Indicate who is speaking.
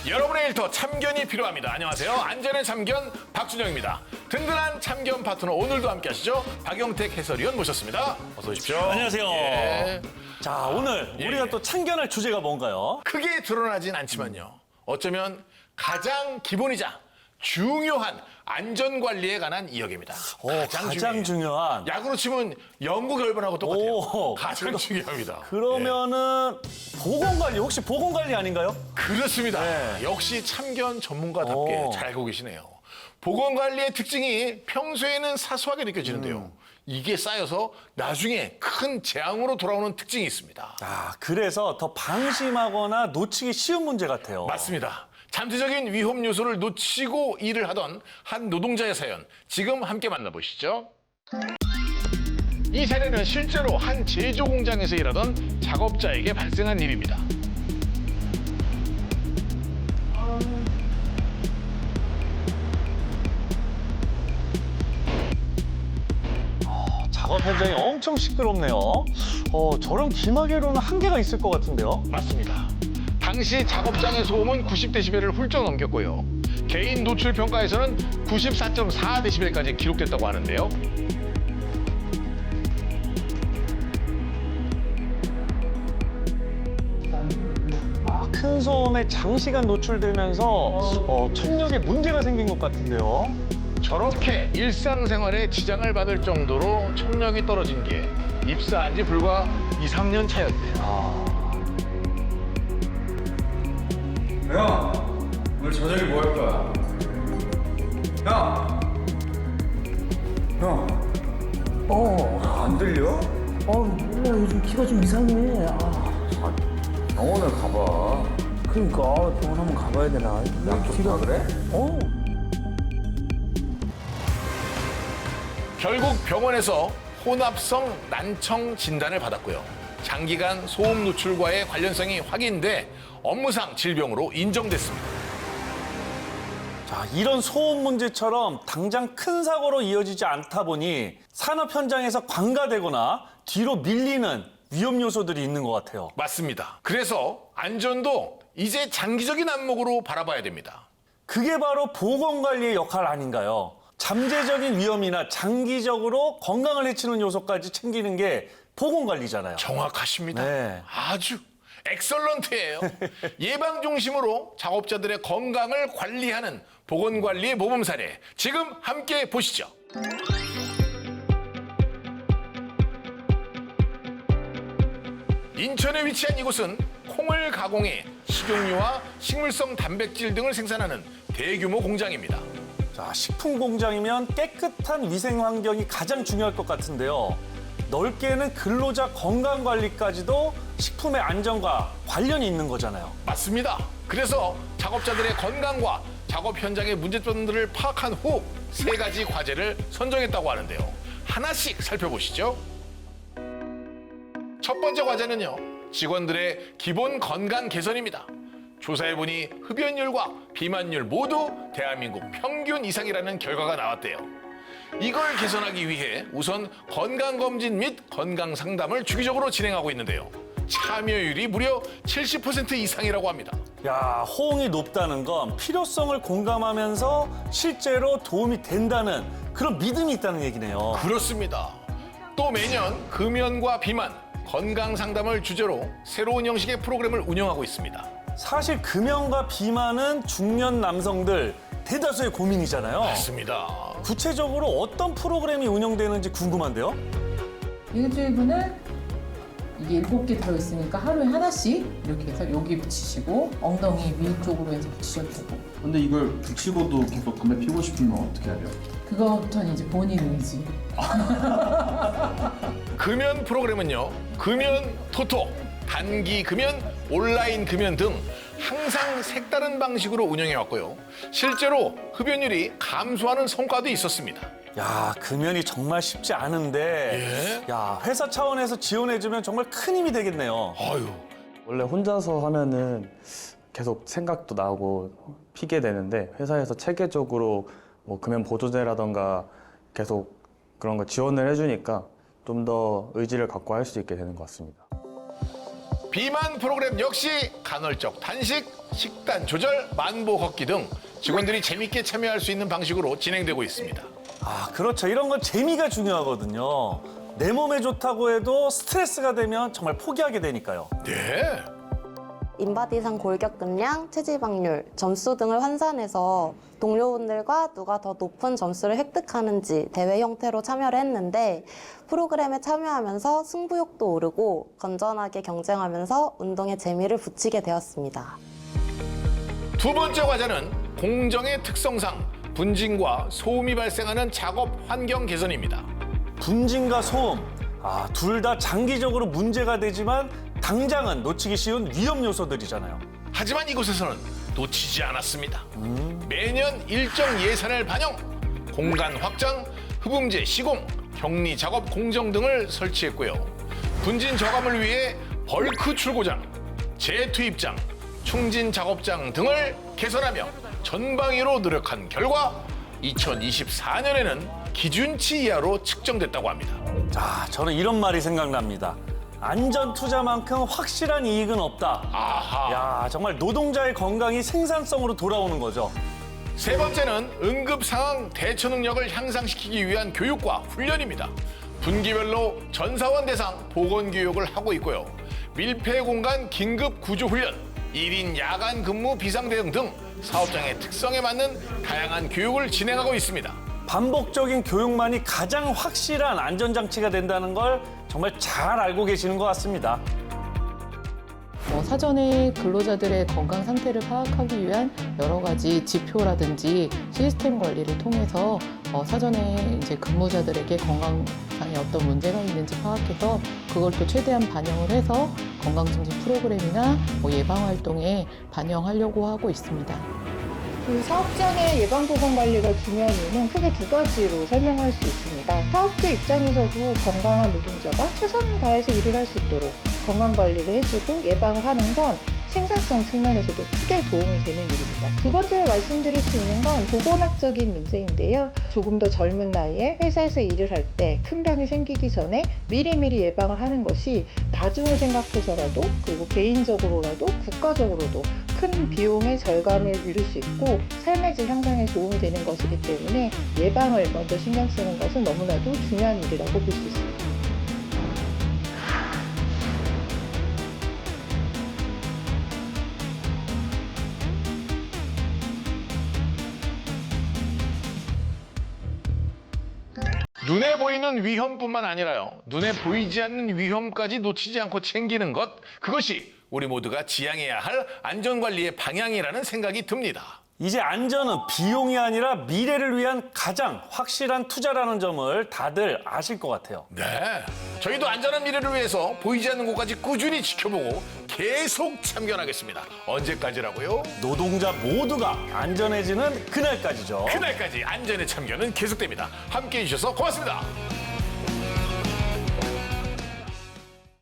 Speaker 1: 여러분의 일터 참견이 필요합니다. 안녕하세요. 안전의 참견 박준영입니다. 든든한 참견 파트너 오늘도 함께 하시죠. 박영택 해설위원 모셨습니다. 어서 오십시오.
Speaker 2: 안녕하세요.
Speaker 1: 예.
Speaker 2: 자, 오늘 우리가 또 참견할 주제가 뭔가요?
Speaker 1: 크게 드러나진 않지만요. 어쩌면 가장 기본이자 중요한 안전관리에 관한 이야기입니다.
Speaker 2: 가장 중요한.
Speaker 1: 야구로 치면 연구 결번하고 똑같아요.
Speaker 2: 오,
Speaker 1: 가장 중요합니다.
Speaker 2: 그러면은 보건관리, 혹시 보건관리 아닌가요?
Speaker 1: 그렇습니다.
Speaker 2: 네.
Speaker 1: 역시 참견 전문가답게
Speaker 2: 오.
Speaker 1: 잘 알고 계시네요. 보건관리의 특징이 평소에는 사소하게 느껴지는데요. 이게 쌓여서 나중에 큰 재앙으로 돌아오는 특징이 있습니다.
Speaker 2: 아, 그래서 더 방심하거나 놓치기 쉬운 문제 같아요.
Speaker 1: 맞습니다. 잠재적인 위험 요소를 놓치고 일을 하던 한 노동자의 사연, 지금 함께 만나보시죠. 이 사례는 실제로 한 제조 공장에서 일하던 작업자에게 발생한 일입니다.
Speaker 2: 작업 현장이 엄청 시끄럽네요. 저런 기마개로는 한계가 있을 것 같은데요.
Speaker 1: 맞습니다. 당시 작업장의 소음은 90데시벨을 훌쩍 넘겼고요. 개인 노출 평가에서는 94.4데시벨까지 기록됐다고 하는데요.
Speaker 2: 큰 소음에 장시간 노출되면서 청력에 문제가 생긴 것 같은데요.
Speaker 1: 저렇게 일상생활에 지장을 받을 정도로 청력이 떨어진 게 입사한 지 불과 2, 3년 차였대요.
Speaker 3: 형, 오늘 저녁에 뭐 할 거야? 형, 안 들려?
Speaker 4: 몰라. 요즘 키가 좀 이상해.
Speaker 3: 병원을 가봐.
Speaker 4: 그러니까 병원 한번 가봐야 되나?
Speaker 3: 약 좋다 그래?
Speaker 1: 결국 병원에서 혼합성 난청 진단을 받았고요. 장기간 소음 노출과의 관련성이 확인돼 업무상 질병으로 인정됐습니다.
Speaker 2: 자, 이런 소음 문제처럼 당장 큰 사고로 이어지지 않다 보니 산업 현장에서 관가되거나 뒤로 밀리는 위험 요소들이 있는 것 같아요.
Speaker 1: 맞습니다. 그래서 안전도 이제 장기적인 안목으로 바라봐야 됩니다.
Speaker 2: 그게 바로 보건관리의 역할 아닌가요? 잠재적인 위험이나 장기적으로 건강을 해치는 요소까지 챙기는 게 보건관리잖아요.
Speaker 1: 정확하십니다.
Speaker 2: 네.
Speaker 1: 아주 엑설런트예요. 예방 중심으로 작업자들의 건강을 관리하는 보건관리의 모범 사례. 지금 함께 보시죠. 인천에 위치한 이곳은 콩을 가공해 식용유와 식물성 단백질 등을 생산하는 대규모 공장입니다.
Speaker 2: 자, 식품 공장이면 깨끗한 위생 환경이 가장 중요할 것 같은데요. 넓게는 근로자 건강 관리까지도 식품의 안전과 관련이 있는 거잖아요.
Speaker 1: 맞습니다. 그래서 작업자들의 건강과 작업 현장의 문제점들을 파악한 후 3가지 과제를 선정했다고 하는데요. 하나씩 살펴보시죠. 첫 번째 과제는요, 직원들의 기본 건강 개선입니다. 조사해보니 흡연율과 비만율 모두 대한민국 평균 이상이라는 결과가 나왔대요. 이걸 개선하기 위해 우선 건강검진 및 건강상담을 주기적으로 진행하고 있는데요. 참여율이 무려 70% 이상이라고 합니다.
Speaker 2: 야, 호응이 높다는 건 필요성을 공감하면서 실제로 도움이 된다는 그런 믿음이 있다는 얘기네요.
Speaker 1: 그렇습니다. 또 매년 금연과 비만, 건강 상담을 주제로 새로운 형식의 프로그램을 운영하고 있습니다.
Speaker 2: 사실 금연과 비만은 중년 남성들 대다수의 고민이잖아요.
Speaker 1: 맞습니다.
Speaker 2: 구체적으로 어떤 프로그램이 운영되는지 궁금한데요.
Speaker 5: 일주일분을 이게 7개 들어있으니까 하루에 하나씩 이렇게 해서 여기 붙이시고 엉덩이 위쪽으로 해서 붙이셔도 되고
Speaker 6: 근데 이걸 붙이고도 계속 담배 피우고 싶으면 어떻게 해야 돼요?
Speaker 5: 그거부터는 이제 본인 의지.
Speaker 1: 금연 프로그램은요, 금연 토토, 단기 금연, 온라인 금연 등 항상 색다른 방식으로 운영해왔고요. 실제로 흡연율이 감소하는 성과도 있었습니다.
Speaker 2: 야, 금연이 정말 쉽지 않은데 야, 회사 차원에서 지원해주면 정말 큰 힘이 되겠네요.
Speaker 1: 아유,
Speaker 7: 원래 혼자서 하면은 계속 생각도 나고 피게 되는데 회사에서 체계적으로 뭐 금연 보조제라던가 계속 그런 거 지원을 해주니까 좀 더 의지를 갖고 할 수 있게 되는 것 같습니다.
Speaker 1: 비만 프로그램 역시 간헐적 단식, 식단 조절, 만보 걷기 등 직원들이 재밌게 참여할 수 있는 방식으로 진행되고 있습니다.
Speaker 2: 아, 그렇죠. 이런 건 재미가 중요하거든요. 내 몸에 좋다고 해도 스트레스가 되면 정말 포기하게 되니까요.
Speaker 1: 네.
Speaker 8: 인바디상 골격근량, 체지방률, 점수 등을 환산해서 동료분들과 누가 더 높은 점수를 획득하는지 대회 형태로 참여를 했는데 프로그램에 참여하면서 승부욕도 오르고 건전하게 경쟁하면서 운동에 재미를 붙이게 되었습니다.
Speaker 1: 두 번째 과제는 공정의 특성상 분진과 소음이 발생하는 작업 환경 개선입니다.
Speaker 2: 분진과 소음, 둘 다 장기적으로 문제가 되지만 당장은 놓치기 쉬운 위험 요소들이잖아요.
Speaker 1: 하지만 이곳에서는 놓치지 않았습니다. 매년 일정 예산을 반영, 공간 확장, 흡음재 시공, 격리 작업 공정 등을 설치했고요. 분진 저감을 위해 벌크 출고장, 재투입장, 충진 작업장 등을 개선하며 전방위로 노력한 결과 2024년에는 기준치 이하로 측정됐다고 합니다.
Speaker 2: 자, 저는 이런 말이 생각납니다. 안전 투자만큼 확실한 이익은 없다.
Speaker 1: 아하.
Speaker 2: 야, 정말 노동자의 건강이 생산성으로 돌아오는 거죠.
Speaker 1: 세 번째는 응급 상황 대처 능력을 향상시키기 위한 교육과 훈련입니다. 분기별로 전사원 대상 보건 교육을 하고 있고요. 밀폐 공간 긴급 구조 훈련, 1인 야간 근무 비상대응 등 사업장의 특성에 맞는 다양한 교육을 진행하고 있습니다.
Speaker 2: 반복적인 교육만이 가장 확실한 안전장치가 된다는 걸 정말 잘 알고 계시는 것 같습니다.
Speaker 5: 사전에 근로자들의 건강 상태를 파악하기 위한 여러 가지 지표라든지 시스템 관리를 통해서 사전에 이제 근무자들에게 건강상에 어떤 문제가 있는지 파악해서 그걸 또 최대한 반영을 해서 건강증진 프로그램이나 예방 활동에 반영하려고 하고 있습니다.
Speaker 9: 그 사업장의 예방보건관리가 중요한 이유는 크게 두 가지로 설명할 수 있습니다. 사업주 입장에서도 건강한 노동자가 최선을 다해서 일을 할 수 있도록 건강관리를 해주고 예방을 하는 건 생산성 측면에서도 크게 도움이 되는 일입니다. 두 번째로 말씀드릴 수 있는 건 보건학적인 문제인데요. 조금 더 젊은 나이에 회사에서 일을 할 때 큰 병이 생기기 전에 미리미리 예방을 하는 것이 나중을 생각해서라도 그리고 개인적으로라도 국가적으로도 큰 비용의 절감을 이룰 수 있고 삶의 질 향상에 도움이 되는 것이기 때문에 예방을 먼저 신경 쓰는 것은 너무나도 중요한 일이라고 볼 수 있습니다.
Speaker 1: 눈에 보이는 위험뿐만 아니라요. 눈에 보이지 않는 위험까지 놓치지 않고 챙기는 것, 그것이 우리 모두가 지향해야 할 안전관리의 방향이라는 생각이 듭니다.
Speaker 2: 이제 안전은 비용이 아니라 미래를 위한 가장 확실한 투자라는 점을 다들 아실 것 같아요.
Speaker 1: 네, 저희도 안전한 미래를 위해서 보이지 않는 곳까지 꾸준히 지켜보고 계속 참견하겠습니다. 언제까지라고요?
Speaker 2: 노동자 모두가 안전해지는 그날까지죠.
Speaker 1: 그날까지 안전의 참견은 계속됩니다. 함께해 주셔서 고맙습니다.